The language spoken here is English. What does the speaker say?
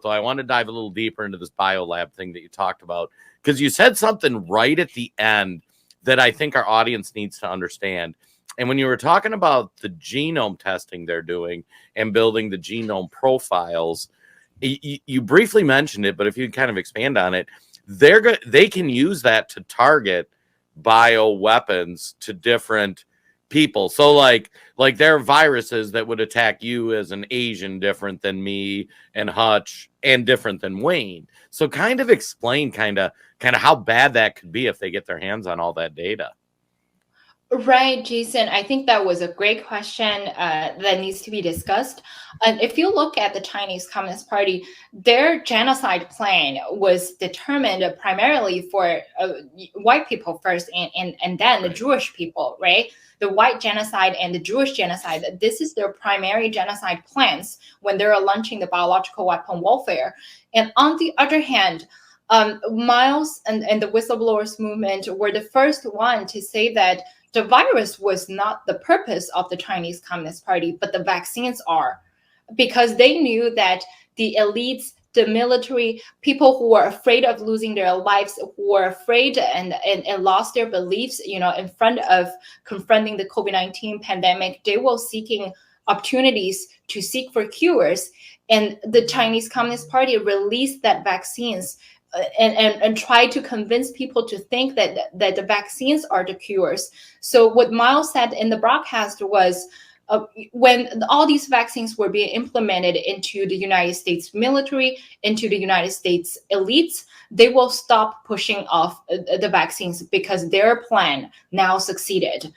So I want to dive a little deeper into this biolab thing that you talked about, because you said something right at the end that I think our audience needs to understand. And when you were talking about the genome testing they're doing and building the genome profiles, you briefly mentioned it, but if you kind of expand on it, they can use that to target bioweapons to different people. So like there are viruses that would attack you as an Asian different than me and Hutch and different than Wayne. So kind of explain kind of how bad that could be if they get their hands on all that data. Right, Jason. I think that was a great question that needs to be discussed. And if you look at the Chinese Communist Party, their genocide plan was determined primarily for white people first, and then the Jewish people, right? The white genocide and the Jewish genocide. This is their primary genocide plans when they're launching the biological weapon warfare. And on the other hand, Miles and the whistleblowers movement were the first one to say that the virus was not the purpose of the Chinese Communist Party, but the vaccines are, because they knew that the elites, the military, people who were afraid of losing their lives, who were afraid and lost their beliefs, in front of confronting the COVID-19 pandemic, they were seeking opportunities to seek for cures. And the Chinese Communist Party released that vaccines and try to convince people to think that the vaccines are the cures. So what Miles said in the broadcast was, when all these vaccines were being implemented into the United States military, into the United States elites, they will stop pushing off the vaccines because their plan now succeeded.